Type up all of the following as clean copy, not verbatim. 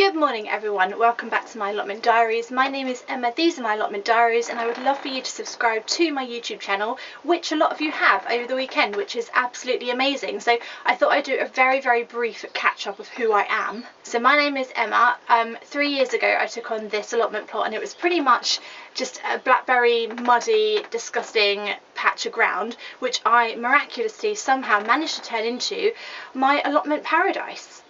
Good morning everyone, welcome back to my Allotment Diaries. My name is Emma, these are my Allotment Diaries, and I would love for you to subscribe to my YouTube channel, which a lot of you have over the weekend, which is absolutely amazing. So I thought I'd do a very brief catch up of who I am. So my name is Emma. 3 years ago I took on this allotment plot and it was pretty much just a blackberry, muddy, disgusting patch of ground, which I miraculously somehow managed to turn into my allotment paradise.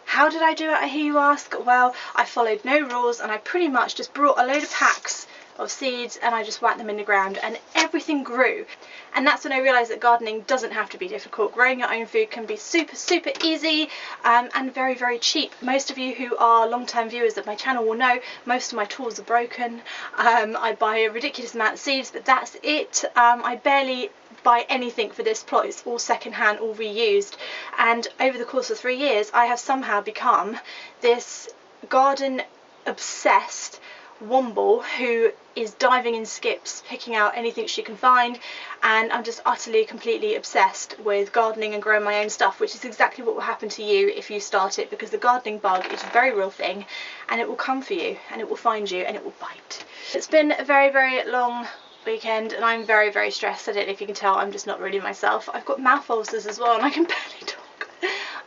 How did I do it, I hear you ask? Well, I followed no rules and I pretty much just brought a load of packs of seeds and I just whacked them in the ground and everything grew. And that's when I realised that gardening doesn't have to be difficult. Growing your own food can be super easy and very cheap. Most of you who are long-term viewers of my channel will know most of my tools are broken. I buy a ridiculous amount of seeds, but that's it. I barely buy anything for this plot. It's all second-hand, all reused, and over the course of 3 years I have somehow become this garden obsessed womble who is diving in skips, picking out anything she can find, and I'm just utterly completely obsessed with gardening and growing my own stuff, which is exactly what will happen to you if you start it, because the gardening bug is a very real thing and it will come for you and it will find you and it will bite. It's been a very long weekend and I'm very stressed. I don't know if you can tell, I'm just not really myself. I've got mouth ulcers as well and I can barely talk.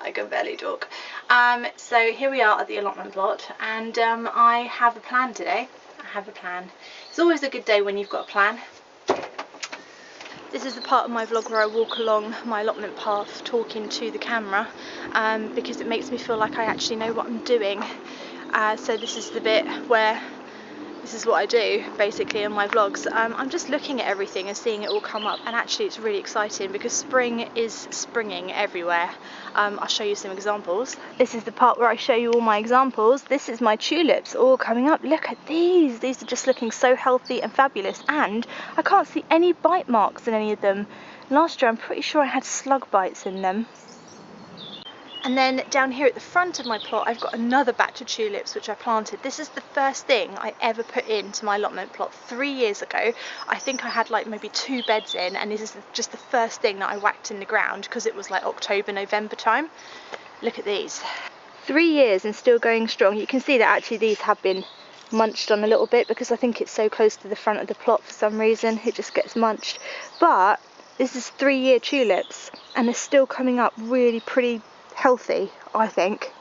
I can barely talk. So here we are at the allotment plot and I have a plan today. I have a plan. It's always a good day when you've got a plan. This is the part of my vlog where I walk along my allotment path talking to the camera because it makes me feel like I actually know what I'm doing. So this is the bit where this is what I do basically in my vlogs. I'm just looking at everything and seeing it all come up, and actually it's really exciting because spring is springing everywhere. I'll show you some examples. This is the part where I show you all my examples. This is my tulips all coming up. Look at these. These are just looking so healthy and fabulous, and I can't see any bite marks in any of them. Last year I'm pretty sure I had slug bites in them. And then down here at the front of my plot I've got another batch of tulips which I planted. This is the first thing I ever put into my allotment plot 3 years ago. I think I had like maybe 2 beds in, and this is just the first thing that I whacked in the ground because it was like October, November time. Look at these. 3 years and still going strong. You can see that actually these have been munched on a little bit because I think it's so close to the front of the plot for some reason. It just gets munched. But this is 3-year tulips and they're still coming up really pretty healthy, I think.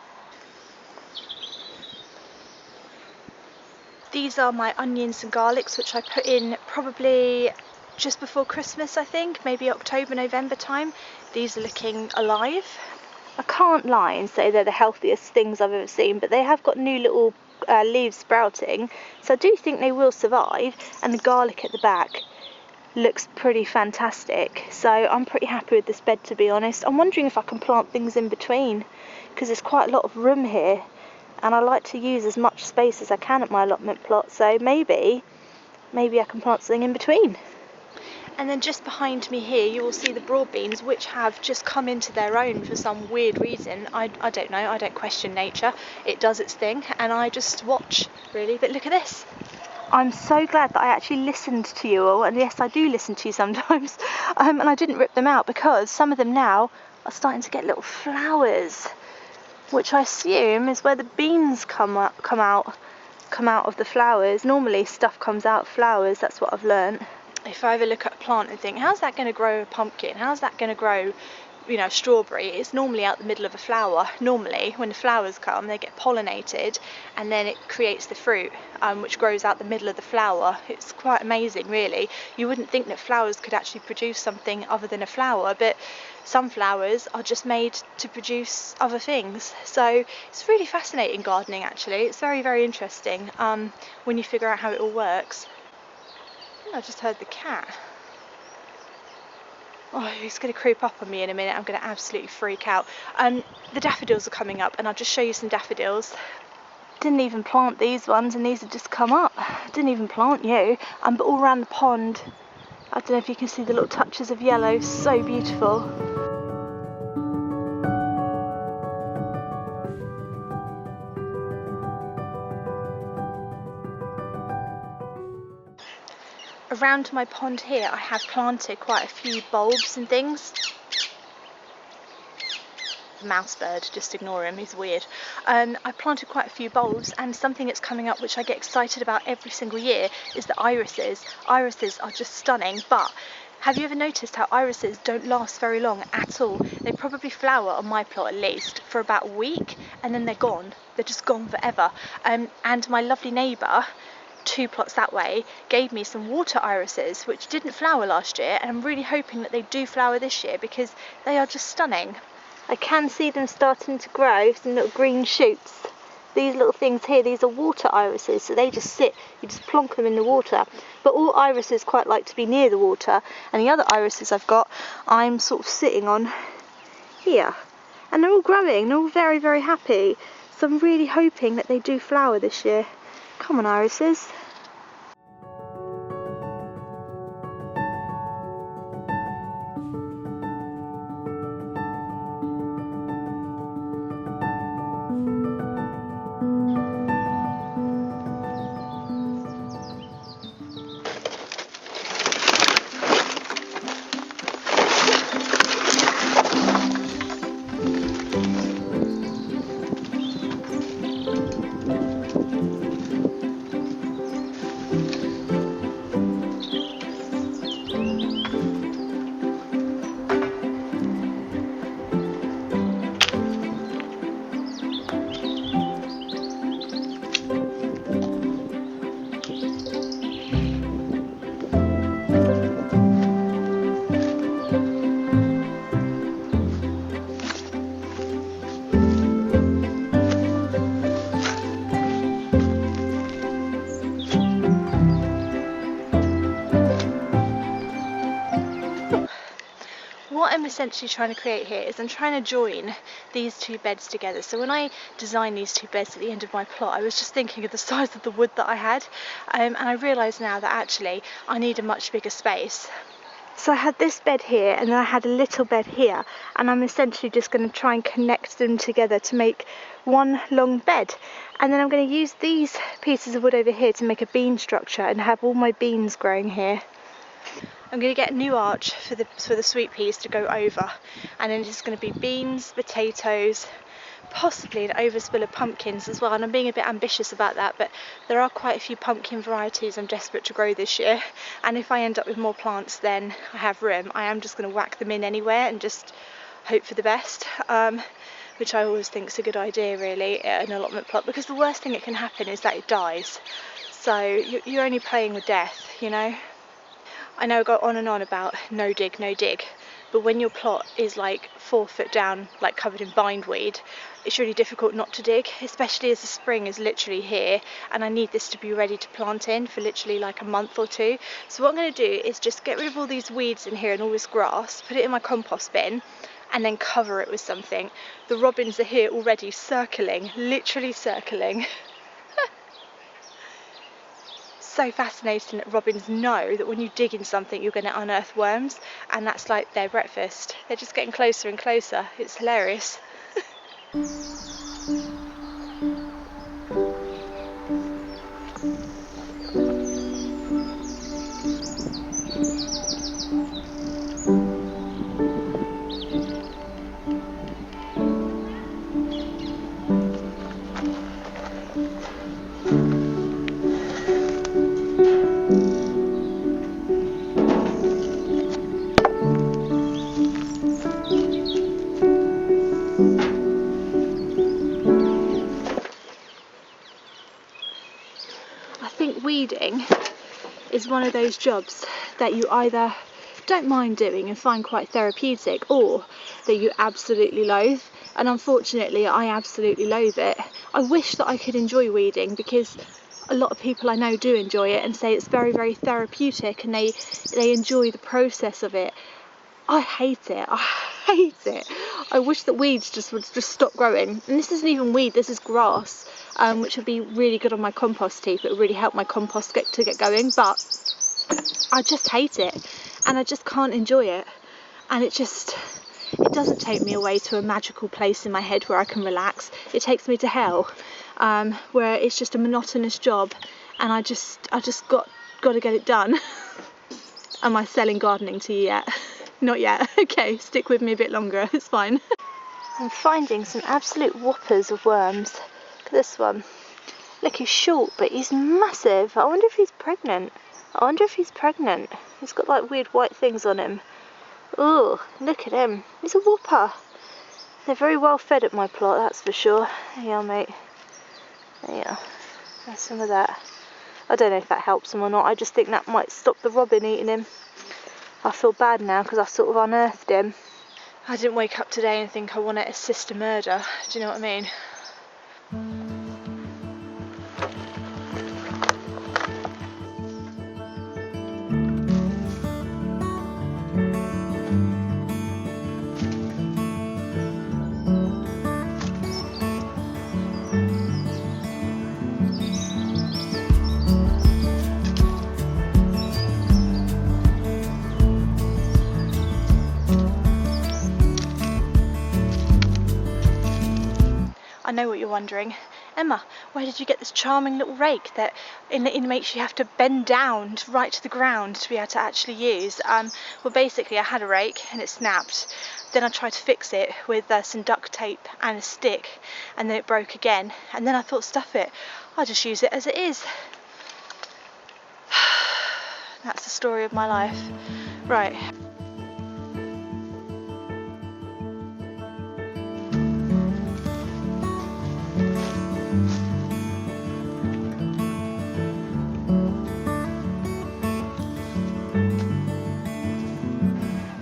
These are my onions and garlics which I put in probably just before Christmas, I think, maybe October, November time. These are looking alive. I can't lie and say they're the healthiest things I've ever seen, but they have got new little leaves sprouting, so I do think they will survive. And the garlic at the back looks pretty fantastic, so I'm pretty happy with this bed, to be honest. I'm wondering if I can plant things in between because there's quite a lot of room here and I like to use as much space as I can at my allotment plot, so maybe I can plant something in between. And then just behind me here you will see the broad beans, which have just come into their own for some weird reason. I don't know, I don't question nature, it does its thing and I just watch really. But look at this. I'm so glad that I actually listened to you all, and yes, I do listen to you sometimes, and I didn't rip them out because some of them now are starting to get little flowers, which I assume is where the beans come out of the flowers. Normally stuff comes out of flowers, that's what I've learnt. If I ever look at a plant and think, how's that going to grow a pumpkin? How's that going to grow, you know, strawberry? It's normally out the middle of a flower. Normally when the flowers come they get pollinated and then it creates the fruit, which grows out the middle of the flower. It's quite amazing really. You wouldn't think that flowers could actually produce something other than a flower, but some flowers are just made to produce other things. So it's really fascinating gardening actually. It's very interesting when you figure out how it all works. I just heard the cat. Oh, he's going to creep up on me in a minute. I'm going to absolutely freak out. The daffodils are coming up and I'll just show you some daffodils. Didn't even plant these ones and these have just come up. Didn't even plant you. But all around the pond, I don't know if you can see the little touches of yellow. So beautiful. Around my pond here I have planted quite a few bulbs and things. a mouse bird, just ignore him, he's weird. I planted quite a few bulbs, and something that's coming up which I get excited about every single year is the irises. Irises are just stunning, but have you ever noticed how irises don't last very long at all? They probably flower, on my plot at least, for about a week, and then they're gone. They're just gone forever. And my lovely neighbour, 2 plots that way, gave me some water irises which didn't flower last year, and I'm really hoping that they do flower this year because they are just stunning. I can see them starting to grow, some little green shoots. These little things here, these are water irises, so they just sit, you just plonk them in the water. But all irises quite like to be near the water, and the other irises I've got, I'm sort of sitting on here. And they're all growing, they're all very, very happy. So I'm really hoping that they do flower this year. Come on, irises. What I'm essentially trying to create here is I'm trying to join these 2 beds together. So when I designed these 2 beds at the end of my plot, I was just thinking of the size of the wood that I had, and I realise now that actually I need a much bigger space. So I had this bed here, and then I had a little bed here, and I'm essentially just going to try and connect them together to make one long bed. And then I'm going to use these pieces of wood over here to make a bean structure and have all my beans growing here. I'm going to get a new arch for the sweet peas to go over, and then it's going to be beans, potatoes, possibly an overspill of pumpkins as well, and I'm being a bit ambitious about that, but there are quite a few pumpkin varieties I'm desperate to grow this year, and if I end up with more plants than I have room, I am just going to whack them in anywhere and just hope for the best, which I always think is a good idea really at an allotment plot, because the worst thing that can happen is that it dies, so you're only playing with death, you know. I know I go on and on about no dig, but when your plot is like 4 foot down, like covered in bindweed, it's really difficult not to dig, especially as the spring is literally here and I need this to be ready to plant in for literally like a month or 2. So what I'm going to do is just get rid of all these weeds in here and all this grass, put it in my compost bin, and then cover it with something. The robins are here already circling, literally circling. So fascinating that robins know that when you dig in something you're going to unearth worms, and that's like their breakfast. They're just getting closer and closer. It's hilarious. Weeding is one of those jobs that you either don't mind doing and find quite therapeutic, or that you absolutely loathe, and unfortunately I absolutely loathe it. I wish that I could enjoy weeding, because a lot of people I know do enjoy it and say it's very, very therapeutic and they enjoy the process of it. I hate it. I hate it. I wish that weeds would stop growing. And this isn't even weed, this is grass, which would be really good on my compost heap. It would really help my compost get going, but I just hate it and I just can't enjoy it. And it doesn't take me away to a magical place in my head where I can relax. It takes me to hell, where it's just a monotonous job and I just got to get it done. Am I selling gardening to you yet? Not yet. Okay, stick with me a bit longer, it's fine. I'm finding some absolute whoppers of worms. Look at this one. Look, he's short, but he's massive. I wonder if he's pregnant. He's got like weird white things on him. Oh, look at him. He's a whopper. They're very well fed at my plot, that's for sure. There you are, mate. There you are. There's some of that. I don't know if that helps him or not. I just think that might stop the robin eating him. I feel bad now because I sort of unearthed him. I didn't wake up today and think I want to assist a murder. Do you know what I mean? I know what you're wondering. Emma, where did you get this charming little rake that it makes you have to bend down right to the ground to be able to actually use? Well, basically I had a rake and it snapped. Then I tried to fix it with some duct tape and a stick, and then it broke again. And then I thought, stuff it, I'll just use it as it is. That's the story of my life. Right.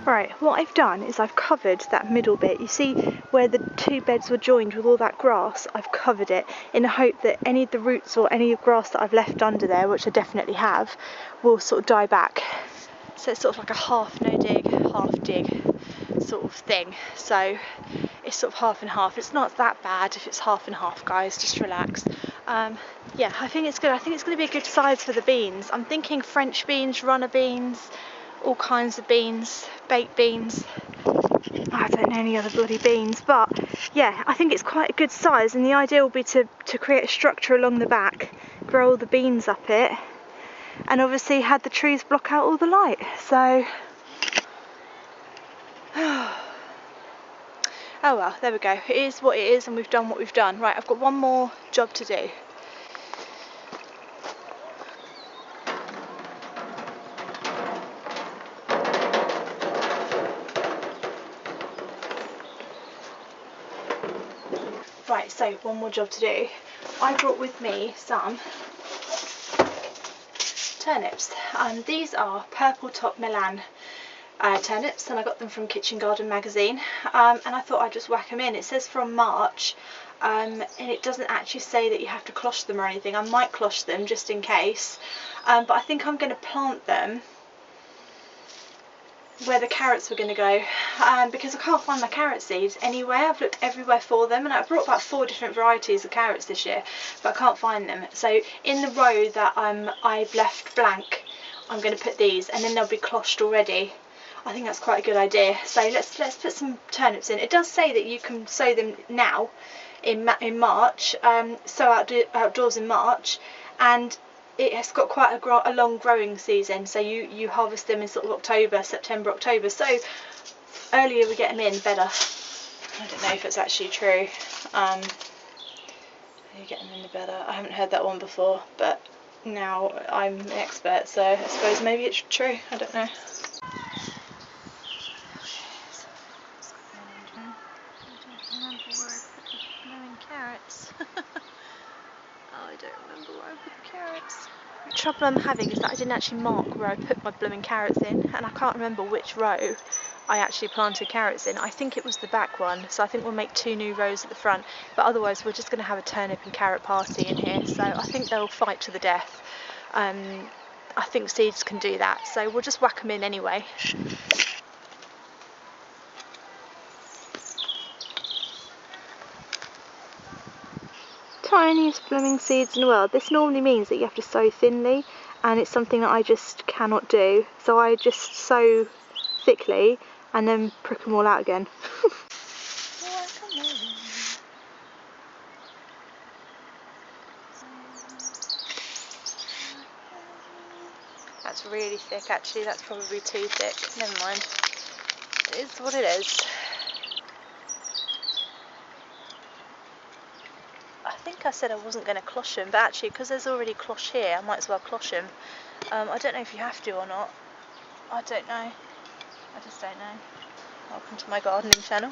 Right, what I've done is I've covered that middle bit. You see where the two beds were joined with all that grass? I've covered it in the hope that any of the roots or any of grass that I've left under there, which I definitely have, will sort of die back. So it's sort of like a half no dig, half dig sort of thing. So it's sort of half and half. It's not that bad if it's half and half, guys, just relax. Yeah, I think it's good. I think it's going to be a good size for the beans. I'm thinking French beans, runner beans, all kinds of beans, baked beans. I don't know any other bloody beans, but yeah, I think it's quite a good size, and the idea will be to create a structure along the back, grow all the beans up it, and obviously had the trees block out all the light. So oh well, there we go. It is what it is, and we've done what we've done. Right, I've got one more job to do. Right, so one more job to do. I brought with me some turnips. These are purple top Milan turnips, and I got them from Kitchen Garden magazine, and I thought I'd just whack them in. It says from March, and it doesn't actually say that you have to cloche them or anything. I might cloche them just in case, but I think I'm going to plant them where the carrots were going to go, because I can't find my carrot seeds anywhere. I've looked everywhere for them, and I've brought about 4 different varieties of carrots this year, but I can't find them. So in the row that I've left blank, I'm going to put these, and then they'll be cloched already. I think that's quite a good idea. So let's put some turnips in. It does say that you can sow them now in March, sow outdoors in March, and it has got quite a long growing season, so you harvest them in sort of September, October. So earlier we get them in, better. I don't know if it's actually true. You get them in the better. I haven't heard that one before, but now I'm an expert, so I suppose maybe it's true. I don't know. The trouble I'm having is that I didn't actually mark where I put my blooming carrots in, and I can't remember which row I actually planted carrots in. I think it was the back one, so I think we'll make 2 new rows at the front, but otherwise we're just going to have a turnip and carrot party in here, so I think they'll fight to the death. I think seeds can do that, so we'll just whack them in anyway. Tiniest blooming seeds in the world. This normally means that you have to sow thinly, and it's something that I just cannot do, so I just sow thickly and then prick them all out again. That's really thick actually, that's probably too thick. Never mind. It is what it is. think I said I wasn't going to cloche them, but actually because there's already cloche here, I might as well cloche them. I don't know if you have to or not. I don't know. I just don't know. Welcome to my gardening channel,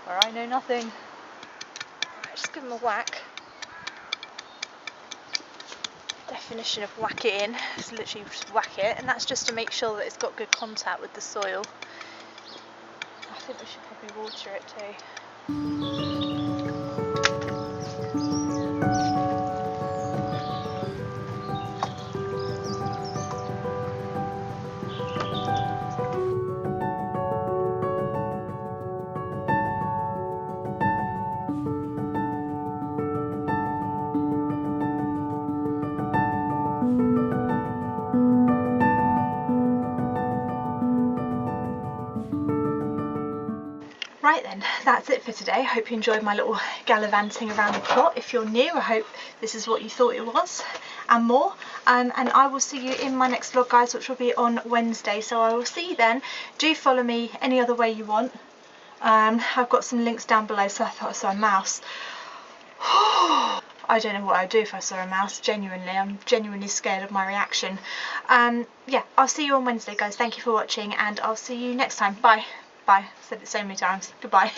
where I know nothing. Right, just give them a whack. Definition of whack it in is literally just whack it, and that's just to make sure that it's got good contact with the soil. I think we should probably water it too. Right then, that's it for today. I hope you enjoyed my little gallivanting around the plot. If you're new, I hope this is what you thought it was and more. And I will see you in my next vlog, guys, which will be on Wednesday. So I will see you then. Do follow me any other way you want. I've got some links down below. So I thought I saw a mouse. I don't know what I'd do if I saw a mouse. Genuinely, I'm genuinely scared of my reaction. Yeah, I'll see you on Wednesday, guys. Thank you for watching, and I'll see you next time. Bye. Bye. I've said it so many times. Goodbye.